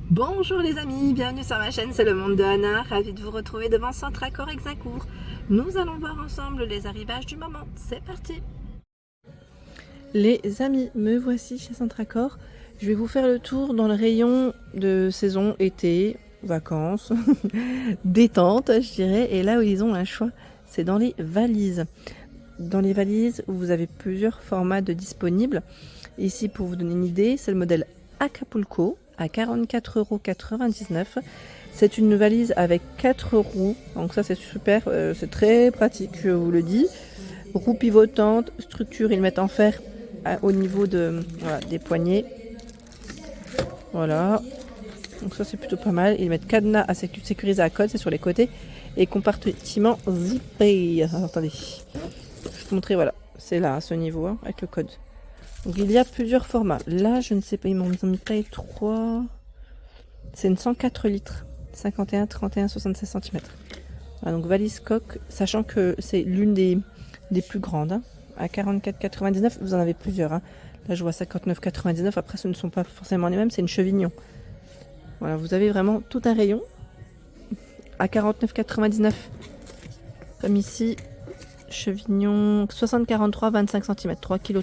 Bonjour les amis, bienvenue sur ma chaîne, c'est le monde de Anna, ravi de vous retrouver devant Centracor Exacourt. Nous allons voir ensemble les arrivages du moment, c'est parti. Les amis, me voici chez Centracor. Je vais vous faire le tour dans le rayon de saison été, vacances, détente je dirais, et là où ils ont un choix, c'est dans les valises. Dans les valises, vous avez plusieurs formats de disponibles. Ici, pour vous donner une idée, c'est le modèle Acapulco à 44,99 €. C'est une valise avec 4 roues, donc ça c'est super, c'est très pratique, je vous le dis. Roues pivotantes, structure, ils mettent en fer au niveau voilà, des poignets. Voilà, donc ça c'est plutôt pas mal. Ils mettent cadenas à sécuriser à code, c'est sur les côtés, et compartiment zippé. Alors, attendez, je vais vous montrer, voilà, c'est là à ce niveau hein, avec le code. Donc il y a plusieurs formats. Là, je ne sais pas, ils m'ont mis taille 3. C'est une 104 litres. 51, 31, 76 cm. Voilà, donc valise coque, sachant que c'est l'une des plus grandes. Hein. À 44,99, vous en avez plusieurs. Hein. Là, je vois 59,99. Après, ce ne sont pas forcément les mêmes, c'est une chevignon. Voilà, vous avez vraiment tout un rayon. À 49,99. Comme ici, chevignon 60-43, 25 cm. 3,3 kg.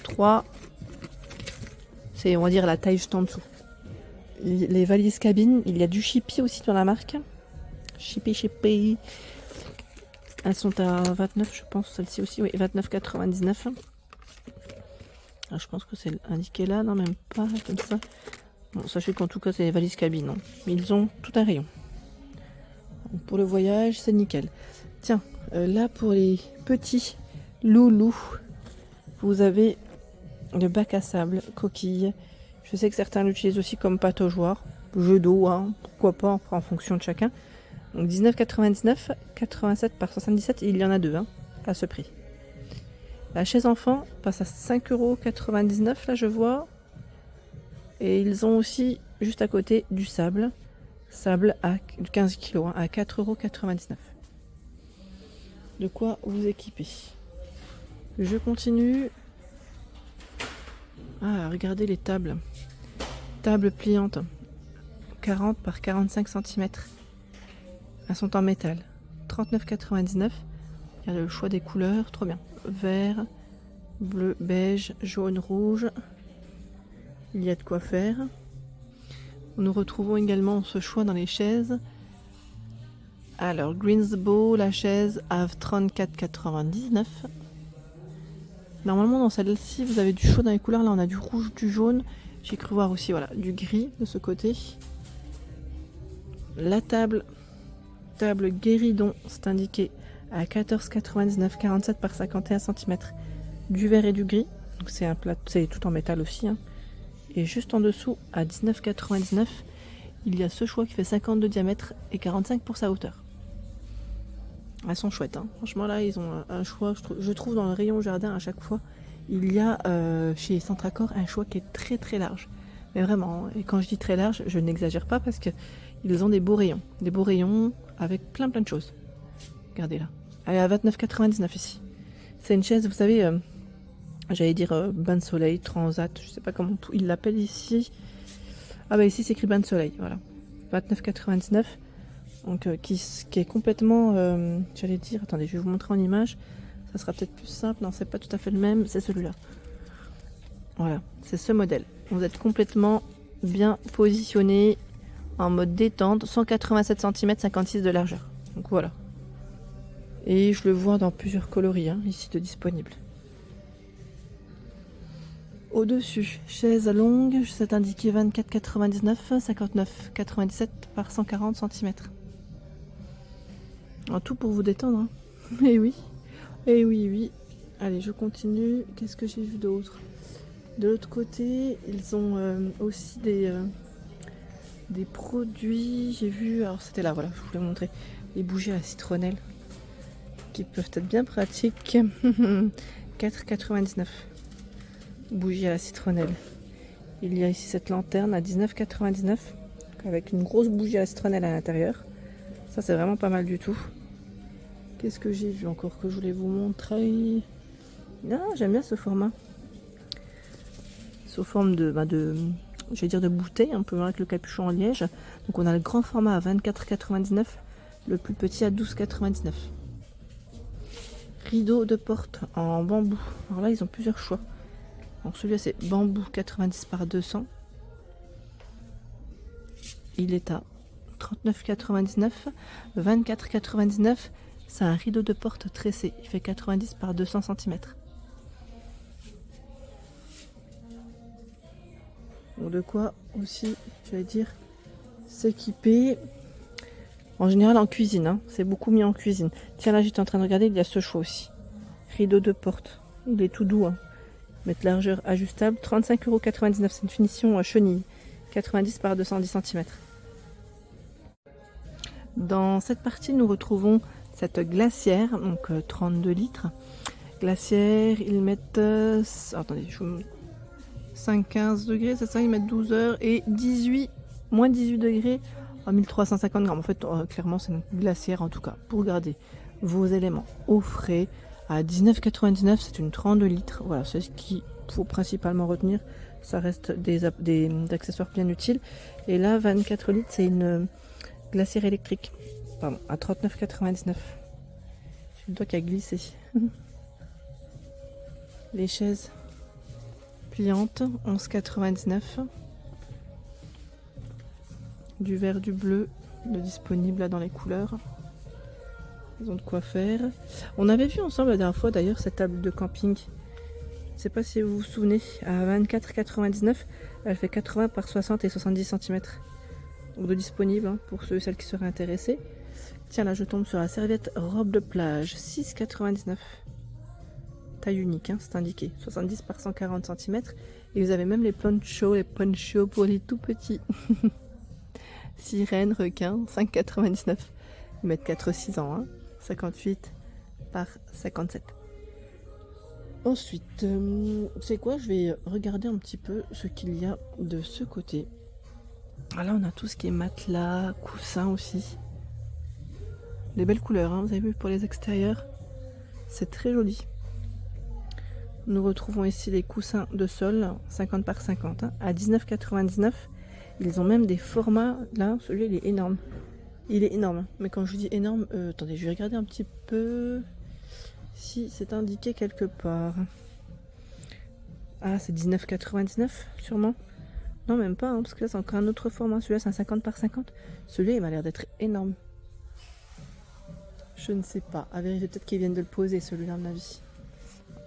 C'est, on va dire, la taille juste en dessous. Les valises cabine, il y a du Chippy aussi dans la marque. Chippy. Elles sont à 29, je pense, celle-ci aussi, oui, 29,99. Je pense que c'est indiqué là, non, même pas, comme ça. Bon, sachez qu'en tout cas, c'est les valises cabine. Hein. Mais ils ont tout un rayon. Donc, pour le voyage, c'est nickel. Tiens, là, pour les petits loulous, vous avez le bac à sable, coquille. Je sais que certains l'utilisent aussi comme pataugeoire, jeu d'eau, hein, pourquoi pas, en fonction de chacun. Donc 19,99, 87 par 77, il y en a deux hein, à ce prix. La chaise enfant passe à 5,99 € là je vois. Et ils ont aussi juste à côté du sable. Sable à 15 kg hein, à 4,99 €. De quoi vous équiper. Je continue. Ah, regardez les tables. Table pliante. 40 par 45 cm. Elles sont en métal. 39,99 €. Il y a le choix des couleurs, trop bien. Vert, bleu, beige, jaune, rouge. Il y a de quoi faire. Nous retrouvons également ce choix dans les chaises. Alors, Greensbow, la chaise à 34,99 €. Normalement, dans celle-ci, vous avez du chaud dans les couleurs. Là, on a du rouge, du jaune. J'ai cru voir aussi, voilà, du gris de ce côté. La table guéridon, c'est indiqué à 14,99 €, 47 par 51 cm. Du vert et du gris. Donc c'est un plat, c'est tout en métal aussi. Hein. Et juste en dessous, à 19,99 €, il y a ce choix qui fait 50 de diamètre et 45 pour sa hauteur. Elles sont chouettes. Hein. Franchement, là, ils ont un choix. Je trouve dans le rayon jardin à chaque fois, il y a chez Centracor un choix qui est très très large. Mais vraiment, et quand je dis très large, je n'exagère pas parce que ils ont des beaux rayons. Des beaux rayons avec plein de choses. Regardez là. Elle est à 29,99 € ici. C'est une chaise, vous savez, j'allais dire bain de soleil, transat, je sais pas comment ils l'appellent ici. Ah bah ici c'est écrit bain de soleil, voilà. 29,99 €. Donc qui est complètement, j'allais dire, attendez, je vais vous montrer en image. Ça sera peut-être plus simple. Non, c'est pas tout à fait le même, c'est celui-là. Voilà, c'est ce modèle. Vous êtes complètement bien positionné en mode détente, 187 cm, 56 de largeur. Donc voilà. Et je le vois dans plusieurs coloris, hein, ici de disponibles. Au-dessus, chaise longue, c'est indiqué 24,99, 59,97 par 140 cm. Tout pour vous détendre. Hein. Et oui, oui. Allez, je continue. Qu'est-ce que j'ai vu d'autre? De l'autre côté, ils ont aussi des produits. J'ai vu, alors c'était là, voilà, je voulais vous montrer les bougies à la citronnelle qui peuvent être bien pratiques. 4,99 bougies à la citronnelle. Il y a ici cette lanterne à 19,99 avec une grosse bougie à la citronnelle à l'intérieur. Ça, c'est vraiment pas mal du tout. Qu'est-ce que j'ai vu encore que je voulais vous montrer? Non, j'aime bien ce format. Sous forme de je vais dire de bouteille, on peut voir avec le capuchon en liège. Donc on a le grand format à 24,99, le plus petit à 12,99. Rideau de porte en bambou. Alors là, ils ont plusieurs choix. Donc celui-là, c'est bambou 90 par 200. Il est à 39,99. 24,99. C'est un rideau de porte tressé. Il fait 90 par 200 cm. Donc de quoi aussi, j'allais dire, s'équiper. En général en cuisine, hein. C'est beaucoup mis en cuisine. Tiens, là j'étais en train de regarder, il y a ce choix aussi. Rideau de porte. Il est tout doux. Hein. Mettre largeur ajustable, 35,99 €. C'est une finition chenille. 90 par 210 cm. Dans cette partie, nous retrouvons cette glacière, donc 32 litres. Glacière, ils mettent... attendez, je vous... 5-15 degrés, c'est ça, ils mettent 12 heures et 18, moins 18 degrés à 1350 grammes. En fait, clairement, c'est une glacière en tout cas. Pour garder vos éléments au frais, à 19,99 €, c'est une 32 litres. Voilà, c'est ce qu'il faut principalement retenir. Ça reste des accessoires bien utiles. Et là, 24 litres, c'est une glacière électrique. Pardon, à 39,99 €. C'est le doigt qui a glissé. Les chaises pliantes, 11,99 €. Du vert, du bleu, de disponible là dans les couleurs. Ils ont de quoi faire. On avait vu ensemble la dernière fois d'ailleurs cette table de camping. Je ne sais pas si vous vous souvenez, à 24,99 €, elle fait 80 par 60 et 70 cm. Donc de disponible hein, pour ceux et celles qui seraient intéressés. Tiens, là je tombe sur la serviette robe de plage, 6,99 €. Taille unique, hein, c'est indiqué, 70 par 140 cm. Et vous avez même les ponchos pour les tout petits. Sirène, requin, 5,99 €. Ils mettent 4-6 ans, hein, 58 par 57. Ensuite, c'est quoi? Je vais regarder un petit peu ce qu'il y a de ce côté. Ah, là, on a tout ce qui est matelas, coussins aussi. Des belles couleurs, hein, vous avez vu pour les extérieurs. C'est très joli. Nous retrouvons ici les coussins de sol, 50 par 50, hein, à 19,99 €. Ils ont même des formats, là, celui-là il est énorme. Il est énorme, mais quand je vous dis énorme, attendez, je vais regarder un petit peu si c'est indiqué quelque part. Ah, c'est 19,99 € sûrement. Non, même pas, hein, parce que là c'est encore un autre format. Celui-là c'est un 50 par 50. Celui-là il m'a l'air d'être énorme. Je ne sais pas. À vérifier, peut-être qu'ils viennent de le poser celui-là à mon avis.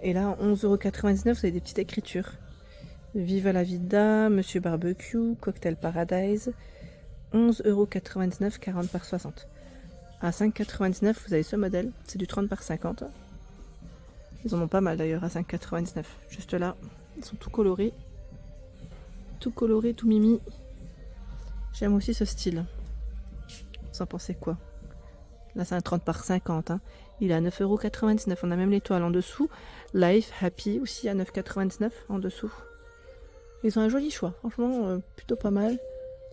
Et là, 11,99 €, vous avez des petites écritures. Viva la vida, Monsieur Barbecue, Cocktail Paradise. 11,99 €, 40 par 60. À 5,99 €, vous avez ce modèle. C'est du 30 par 50. Ils en ont pas mal d'ailleurs à 5,99 €. Juste là, ils sont tout colorés. Tout coloré, tout mimi. J'aime aussi ce style. Vous en pensez quoi? Là, c'est un 30 par 50. Hein. Il est à 9,99 €. On a même l'étoile en dessous. Life Happy aussi à 9,99 € en dessous. Ils ont un joli choix. Franchement, plutôt pas mal.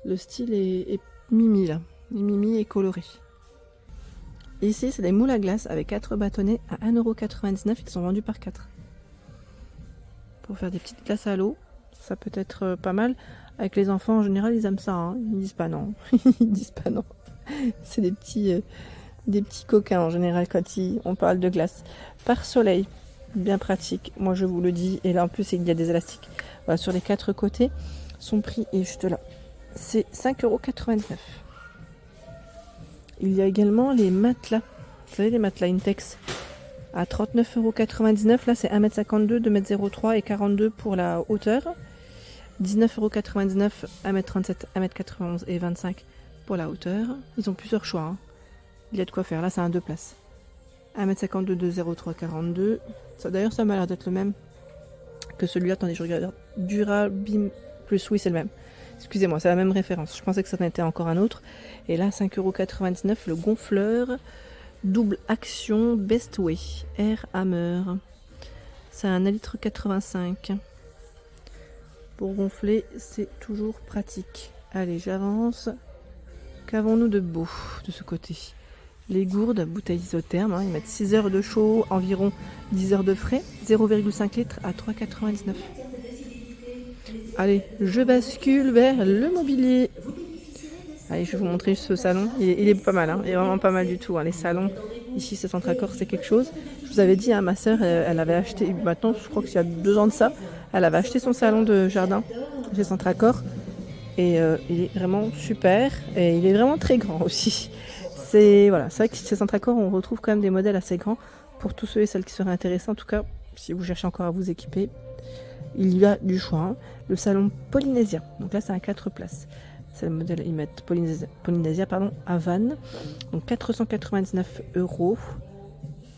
Le style est mimi là. Il est mimi et coloré. Ici, c'est des moules à glace avec 4 bâtonnets à 1,99 €. Ils sont vendus par 4. Pour faire des petites glaces à l'eau. Ça peut être pas mal. Avec les enfants, en général, ils aiment ça. Hein. Ils disent pas non. Ils disent pas non. C'est des petits coquins en général quand on parle de glace. Par soleil, bien pratique. Moi, je vous le dis. Et là, en plus, il y a des élastiques. Voilà, sur les 4 côtés, son prix est juste là. C'est 5,99 €. Il y a également les matelas. Vous savez, les matelas Intex. À 39,99 €. Là, c'est 1,52 m, 2,03 m et 42 pour la hauteur. 19,99 €, 1,37 m, 1,91 m et 25 pour la hauteur. Ils ont plusieurs choix. Hein. Il y a de quoi faire. Là, c'est un 2 places. 1,52 m, 2,03 42. D'ailleurs, ça m'a l'air d'être le même que celui-là. Attendez, je regarde. Durabim plus, oui, c'est le même. Excusez-moi, c'est la même référence. Je pensais que ça en était encore un autre. Et là, 5,99 €, le gonfleur. Double action Bestway Air Hammer. C'est un 1,85 litre. Pour gonfler, c'est toujours pratique. Allez, j'avance. Qu'avons-nous de beau de ce côté? Les gourdes, bouteilles isothermes, hein, ils mettent 6 heures de chaud, environ 10 heures de frais. 0,5 litres à 3,99 €. Allez, je bascule vers le mobilier. Allez, je vais vous montrer ce salon. Il est pas mal, hein. Il est vraiment pas mal du tout, hein. Les salons ici, ce centre Accor, c'est quelque chose. Je vous avais dit, hein, ma soeur, elle avait acheté, maintenant, je crois qu'il y a 2 ans de ça, elle avait acheté son salon de jardin chez Centre Accor. Et il est vraiment super. Et il est vraiment très grand aussi. C'est voilà, c'est vrai que chez Centre Accor, on retrouve quand même des modèles assez grands. Pour tous ceux et celles qui seraient intéressés, en tout cas, si vous cherchez encore à vous équiper, il y a du choix, hein. Le salon polynésien, donc là c'est un 4 places. C'est le modèle, ils mettent Polynésia pardon, à Vannes. Donc 499 €.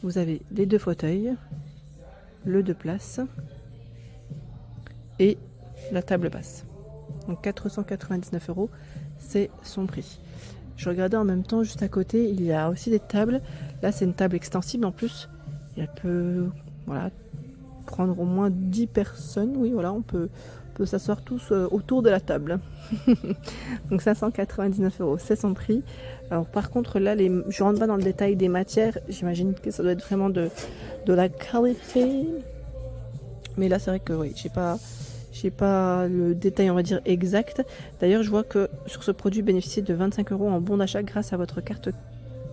Vous avez les 2 fauteuils, le 2 places et la table basse. Donc 499 €, c'est son prix. Je regardais en même temps, juste à côté, il y a aussi des tables. Là, c'est une table extensible en plus. Et elle peut, voilà, prendre au moins 10 personnes. Oui, voilà, on peut s'asseoir tous autour de la table. Donc 599 €, c'est son prix. Alors par contre, là, je rentre pas dans le détail des matières. J'imagine que ça doit être vraiment de la qualité. Mais là, c'est vrai que oui, j'ai pas le détail, on va dire, exact. D'ailleurs, je vois que sur ce produit, bénéficiez de 25 € en bon d'achat grâce à votre carte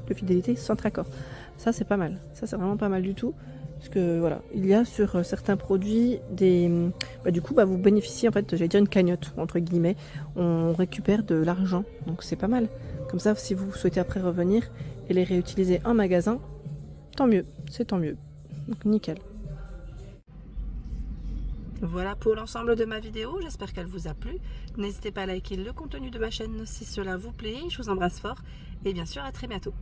de fidélité Centre Accor. Ça, c'est pas mal. Ça, c'est vraiment pas mal du tout. Parce que voilà, il y a sur certains produits des. Du coup, vous bénéficiez, en fait, j'allais dire une cagnotte, entre guillemets. On récupère de l'argent. Donc, c'est pas mal. Comme ça, si vous souhaitez après revenir et les réutiliser en magasin, tant mieux. C'est tant mieux. Donc, nickel. Voilà pour l'ensemble de ma vidéo, j'espère qu'elle vous a plu. N'hésitez pas à liker le contenu de ma chaîne si cela vous plaît. Je vous embrasse fort et bien sûr à très bientôt.